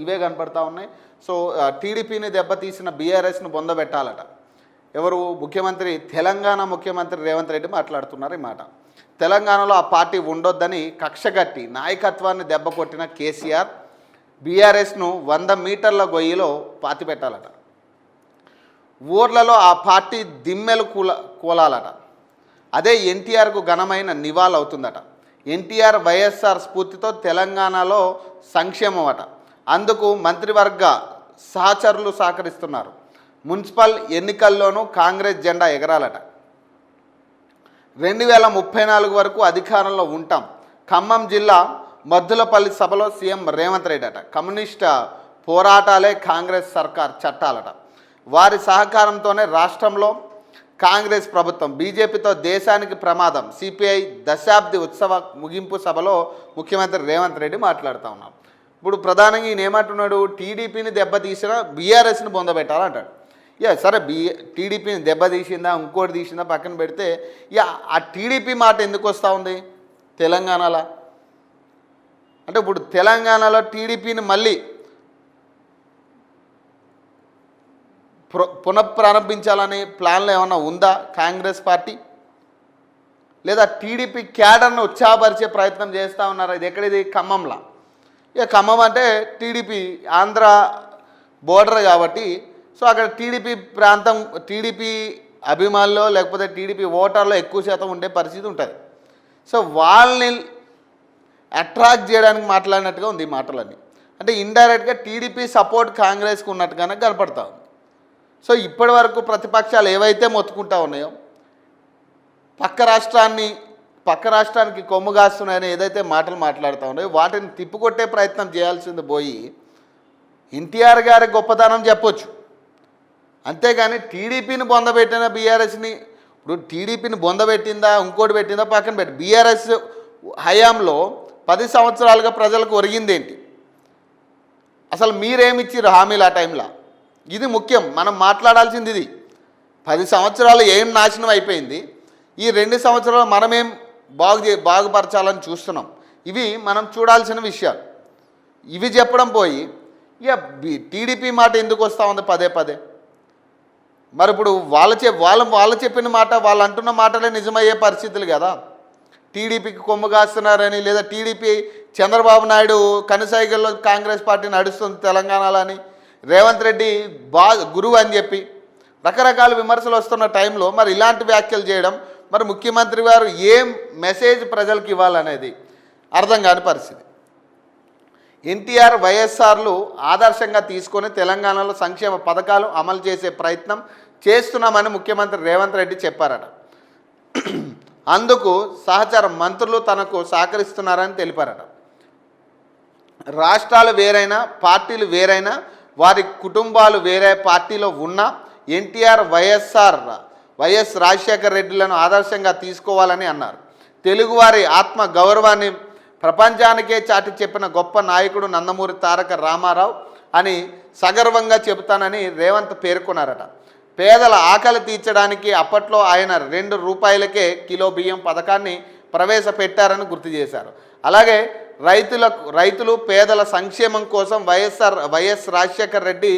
ఇవే కనపడతా ఉన్నాయి. సో టీడీపీని దెబ్బతీసిన బీఆర్ఎస్ను బొందబెట్టాలట. ఎవరు? ముఖ్యమంత్రి, తెలంగాణ ముఖ్యమంత్రి రేవంత్ రెడ్డి మాట్లాడుతున్నారు ఈ మాట. తెలంగాణలో ఆ పార్టీ ఉండొద్దని కక్షగట్టి నాయకత్వాన్ని దెబ్బ కొట్టిన కేసీఆర్ బీఆర్ఎస్ను 100 మీటర్ల గొయ్యిలో పాతిపెట్టాలట. ఊర్లలో ఆ పార్టీ దిమ్మెలు కూలాలట. అదే ఎన్టీఆర్కు ఘనమైన నివాళవుతుందట. ఎన్టీఆర్ వైఎస్ఆర్ స్ఫూర్తితో తెలంగాణలో సంక్షేమం అట. అందుకు మంత్రివర్గ సహచరులు సహకరిస్తున్నారు. మున్సిపల్ ఎన్నికల్లోనూ కాంగ్రెస్ జెండా ఎగరాలట. 2034 వరకు అధికారంలో ఉంటాం. ఖమ్మం జిల్లా మద్దులపల్లి సభలో సీఎం రేవంత్ రెడ్డి అట. కమ్యూనిస్ట్ పోరాటాలే కాంగ్రెస్ సర్కార్ చట్టాలట. వారి సహకారంతోనే రాష్ట్రంలో కాంగ్రెస్ ప్రభుత్వం, బీజేపీతో దేశానికి ప్రమాదం. సిపిఐ దశాబ్ది ఉత్సవ ముగింపు సభలో ముఖ్యమంత్రి రేవంత్ రెడ్డి మాట్లాడుతూ ఉన్నారు. ఇప్పుడు ప్రధానంగా ఈయన ఏమంటున్నాడు? టీడీపీని దెబ్బతీసినా బీఆర్ఎస్ని బొందబెట్టాలంటాడు. సరే, టీడీపీని దెబ్బతీసిందా ఇంకోటి తీసిందా పక్కన పెడితే ఆ టీడీపీ మాట ఎందుకు వస్తూ ఉంది తెలంగాణలో? అంటే ఇప్పుడు తెలంగాణలో టీడీపీని మళ్ళీ పునఃప్రారంభించాలని ప్లాన్లో ఏమన్నా ఉందా కాంగ్రెస్ పార్టీ? లేదా టీడీపీ క్యాడర్ను ఉత్సాహపరిచే ప్రయత్నం చేస్తూ ఉన్నారు? ఇది ఎక్కడిది? ఖమ్మంలో. ఖమ్మం అంటే టీడీపీ ఆంధ్ర బోర్డర్ కాబట్టి, సో అక్కడ టీడీపీ ప్రాంతం, టీడీపీ అభిమానులు లేకపోతే టీడీపీ ఓటర్లు ఎక్కువ శాతం ఉండే పరిస్థితి ఉంటుంది. సో వాళ్ళని అట్రాక్ట్ చేయడానికి మాట్లాడినట్టుగా ఉంది ఈ మాటలన్నీ. అంటే ఇండైరెక్ట్గా టీడీపీ సపోర్ట్ కాంగ్రెస్కి ఉన్నట్టుగానే కనపడతా ఉంది. సో ఇప్పటి వరకు ప్రతిపక్షాలు ఏవైతే మొత్తుకుంటా ఉన్నాయో, పక్క రాష్ట్రానికి కొమ్ము కాస్తున్నాయని ఏదైతే మాటలు మాట్లాడుతూ ఉన్నాయో వాటిని తిప్పికొట్టే ప్రయత్నం చేయాల్సింది పోయి ఎన్టీఆర్ గారి గొప్పతనం చెప్పొచ్చు. అంతేగాని టీడీపీని బొందబెట్టిన బీఆర్ఎస్ని, ఇప్పుడు టీడీపీని బొందబెట్టిందా ఇంకోటి పెట్టిందా పక్కన పెట్టి, బీఆర్ఎస్ హయాంలో 10 సంవత్సరాలుగా ప్రజలకు ఒరిగిందేంటి? అసలు మీరేమిచ్చారు హామీలు ఆ టైంలో? ఇది ముఖ్యం. మనం మాట్లాడాల్సింది ఇది. 10 సంవత్సరాలు ఏం నాశనం అయిపోయింది, ఈ 2 సంవత్సరాలు మనమేం బాగుపరచాలని చూస్తున్నాం. ఇవి మనం చూడాల్సిన విషయాలు. ఇవి చెప్పడం పోయి టీడీపీ మాట ఎందుకు వస్తూ ఉంది పదే పదే? మరి ఇప్పుడు వాళ్ళు చెప్పిన మాట, వాళ్ళు అంటున్న మాటలే నిజమయ్యే పరిస్థితులు కదా. టీడీపీకి కొమ్ము కాస్తున్నారని, లేదా టీడీపీ చంద్రబాబు నాయుడు కనుసైగల్లో కాంగ్రెస్ పార్టీ నడుస్తుంది తెలంగాణలో అని, రేవంత్ రెడ్డి గురువు అని చెప్పి రకరకాల విమర్శలు వస్తున్న టైంలో మరి ఇలాంటి వ్యాఖ్యలు చేయడం, మరి ముఖ్యమంత్రి గారు ఏం మెసేజ్ ప్రజలకు ఇవ్వాలనేది అర్థం కాని పరిస్థితి. ఎన్టీఆర్ వైఎస్ఆర్లు ఆదర్శంగా తీసుకొని తెలంగాణలో సంక్షేమ పథకాలు అమలు చేసే ప్రయత్నం చేస్తున్నామని ముఖ్యమంత్రి రేవంత్ రెడ్డి చెప్పారట. అందుకు సహచర మంత్రులు తనకు సహకరిస్తున్నారని తెలిపారట. రాష్ట్రాలు వేరైనా, పార్టీలు వేరైనా, వారి కుటుంబాలు వేరే పార్టీలో ఉన్న ఎన్టీఆర్ వైఎస్ రాజశేఖర రెడ్డిలను ఆదర్శంగా తీసుకోవాలని అన్నారు. తెలుగువారి ఆత్మ గౌరవాన్ని ప్రపంచానికే చాటి చెప్పిన గొప్ప నాయకుడు నందమూరి తారక రామారావు అని సగర్వంగా చెబుతానని రేవంత్ పేర్కొన్నారట. పేదల ఆకలి తీర్చడానికి అప్పట్లో ఆయన 2 రూపాయలకే కిలో బియ్యం పథకాన్ని ప్రవేశపెట్టారని గుర్తు చేశారు. అలాగే రైతులు పేదల సంక్షేమం కోసం వైఎస్ రాజశేఖర రెడ్డి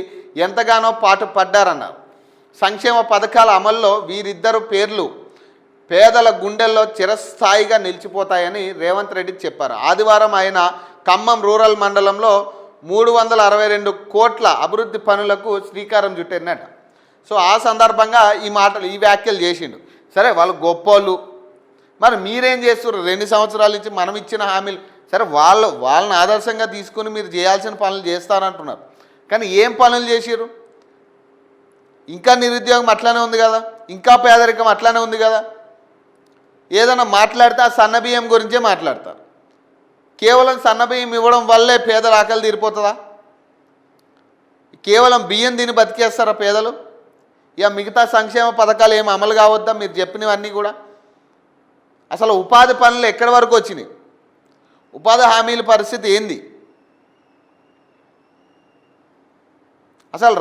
ఎంతగానో పాటుపడ్డారన్నారు. సంక్షేమ పథకాల అమల్లో వీరిద్దరు పేర్లు పేదల గుండెల్లో చిరస్థాయిగా నిలిచిపోతాయని రేవంత్ రెడ్డి చెప్పారు. ఆదివారం ఆయన ఖమ్మం రూరల్ మండలంలో 362 కోట్ల అభివృద్ధి పనులకు శ్రీకారం చుట్టినట. సో ఆ సందర్భంగా ఈ వ్యాఖ్యలు చేసిండు. సరే, వాళ్ళు గొప్పోళ్ళు, మరి మీరేం చేస్తున్నారు? 2 సంవత్సరాల నుంచి మనం ఇచ్చిన హామీలు, సరే వాళ్ళని ఆదర్శంగా తీసుకుని మీరు చేయాల్సిన పనులు చేస్తారంటున్నారు. కానీ ఏం పనులు చేసిరు? ఇంకా నిరుద్యోగం అట్లానే ఉంది కదా, ఇంకా పేదరికం అట్లానే ఉంది కదా. ఏదైనా మాట్లాడితే ఆ సన్నబియ్యం గురించే మాట్లాడతారు. కేవలం సన్నబియ్యం ఇవ్వడం వల్లే పేదల ఆకలి తీరిపోతుందా? కేవలం బియ్యం తిని బతికేస్తారా పేదలు? మిగతా సంక్షేమ పథకాలు ఏమి అమలు కావద్దా మీరు చెప్పినవన్నీ కూడా? అసలు ఉపాధి పనులు ఎక్కడి వరకు వచ్చినాయి? ఉపాధి హామీల పరిస్థితి ఏంది? అసలు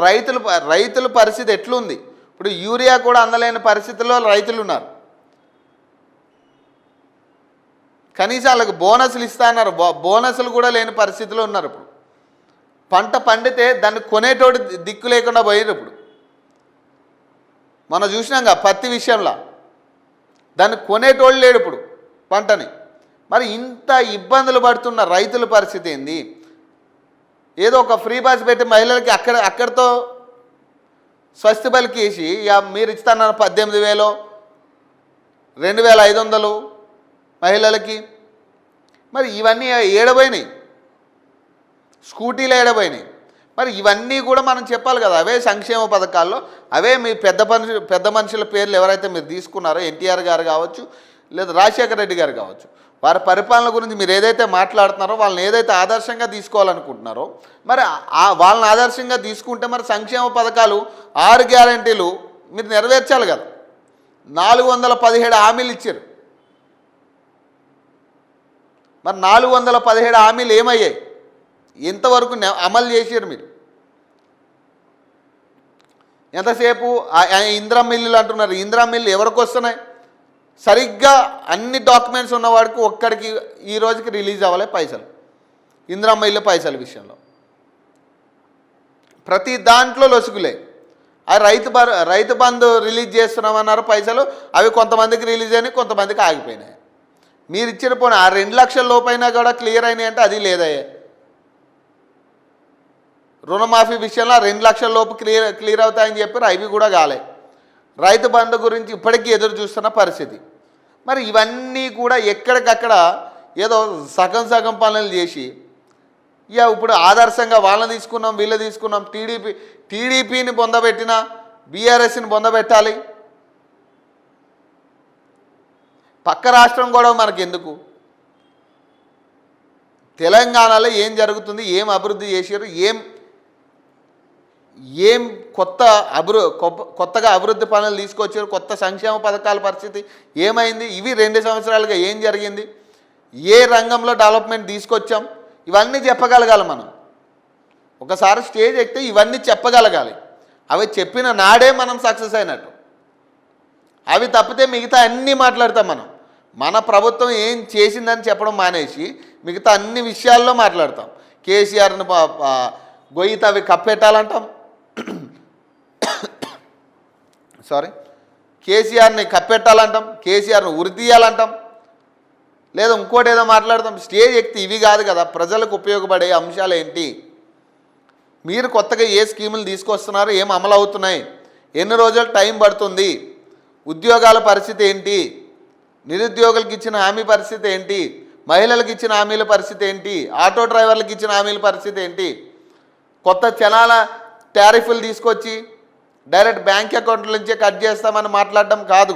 రైతుల పరిస్థితి ఎట్లుంది? ఇప్పుడు యూరియా కూడా అందలేని పరిస్థితుల్లో రైతులు ఉన్నారు. కనీసం వాళ్ళకి బోనస్లు ఇస్తా అన్నారు, బోనస్లు కూడా లేని పరిస్థితిలో ఉన్నారు. ఇప్పుడు పంట పండితే దాన్ని కొనేటోడు దిక్కు లేకుండా పోయారు. ఇప్పుడు మనం చూసినాంగా పత్తి విషయంలో దాన్ని కొనేటోళ్ళు లేడు ఇప్పుడు పంటని. మరి ఇంత ఇబ్బందులు పడుతున్న రైతుల పరిస్థితి ఏంది? ఏదో ఒక ఫ్రీ బస్ పెట్టి మహిళలకి అక్కడితో స్వస్తి బలికేసి మీరు ఇస్తానన్న 18,000 2,500 మహిళలకి. మరి ఇవన్నీ ఏడబోయినాయి, స్కూటీలు ఏడబోయినాయి. మరి ఇవన్నీ కూడా మనం చెప్పాలి కదా. అవే సంక్షేమ పథకాల్లో అవే మీ పెద్ద మనుషుల పేర్లు ఎవరైతే మీరు తీసుకున్నారో, ఎన్టీఆర్ గారు కావచ్చు లేదా రాజశేఖర రెడ్డి గారు కావచ్చు, వారి పరిపాలన గురించి మీరు ఏదైతే మాట్లాడుతున్నారో, వాళ్ళని ఏదైతే ఆదర్శంగా తీసుకోవాలనుకుంటున్నారో, మరి వాళ్ళని ఆదర్శంగా తీసుకుంటే మరి సంక్షేమ పథకాలు 6 గ్యారంటీలు మీరు నెరవేర్చాలి కదా. 417 హామీలు ఇచ్చారు. మరి 417 హామీలు ఏమయ్యాయి? ఎంతవరకు అమలు చేశారు మీరు? ఎంతసేపు ఇందిరమ్మ ఇల్లులు అంటున్నారు. ఇందిరమ్మ ఇల్లు ఎవరికి వస్తున్నాయి? సరిగ్గా అన్ని డాక్యుమెంట్స్ ఉన్నవాడికి ఒక్కడికి ఈ రోజుకి రిలీజ్ అవ్వలే పైసలు. ఇందిరమ్మ ఇల్లు పైసల విషయంలో ప్రతి దాంట్లో లొసుగులే. ఆ రైతు బంధు రిలీజ్ చేస్తున్నామన్నారు పైసలు, అవి కొంతమందికి రిలీజ్ అయినాయి, కొంతమందికి ఆగిపోయినాయి. మీరు ఇచ్చిన పోనీ ఆ 2 లక్షల లోపైనా కూడా క్లియర్ అయినాయి అంటే అది లేదయ్యే. రుణమాఫీ విషయంలో 2 లక్షల లోపు క్లియర్ అవుతాయని చెప్పారు, అవి కూడా కాలే. రైతు బంధు గురించి ఇప్పటికీ ఎదురు చూస్తున్న పరిస్థితి. మరి ఇవన్నీ కూడా ఎక్కడికక్కడ ఏదో సగం పనులు చేసి ఇప్పుడు ఆదర్శంగా వాళ్ళని తీసుకున్నాం వీళ్ళు తీసుకున్నాం, టీడీపీని పొందబెట్టిన బీఆర్ఎస్ని పొందబెట్టాలి. పక్క రాష్ట్రం కూడా మనకెందుకు? తెలంగాణలో ఏం జరుగుతుంది, ఏం అభివృద్ధి చేశారు, ఏం కొత్తగా అభివృద్ధి పనులు తీసుకొచ్చారు, కొత్త సంక్షేమ పథకాల పరిస్థితి ఏమైంది, ఇవి 2 సంవత్సరాలుగా ఏం జరిగింది, ఏ రంగంలో డెవలప్మెంట్ తీసుకొచ్చాం, ఇవన్నీ చెప్పగలగాలి. మనం ఒకసారి స్టేజ్ ఎక్కితే ఇవన్నీ చెప్పగలగాలి. అవి చెప్పిన నాడే మనం సక్సెస్ అయినట్టు. అవి తప్పితే మిగతా అన్నీ మాట్లాడతాం. మన ప్రభుత్వం ఏం చేసిందని చెప్పడం మానేసి మిగతా అన్ని విషయాల్లో మాట్లాడతాం. కేసీఆర్ని గొయ్యి తవ్వి కప్పెట్టాలంటాం, కేసీఆర్ని కప్పెట్టాలంటాం, కేసీఆర్ని ఉరి తీయాలంటాం, లేదా ఇంకోటి ఏదో మాట్లాడతాం. స్టేజ్ ఎక్కితే ఇవి కాదు కదా. ప్రజలకు ఉపయోగపడే అంశాలు ఏంటి, మీరు కొత్తగా ఏ స్కీములు తీసుకొస్తున్నారు, ఏం అమలు అవుతున్నాయి, ఎన్ని రోజులు టైం పడుతుంది, ఉద్యోగాల పరిస్థితి ఏంటి, నిరుద్యోగులకు ఇచ్చిన హామీ పరిస్థితి ఏంటి, మహిళలకు ఇచ్చిన హామీల పరిస్థితి ఏంటి, ఆటో డ్రైవర్లకు ఇచ్చిన హామీల పరిస్థితి ఏంటి, కొత్త జనాల టారిఫ్లు తీసుకొచ్చి డైరెక్ట్ బ్యాంక్ అకౌంట్ల నుంచే కట్ చేస్తామని మాట్లాడడం కాదు.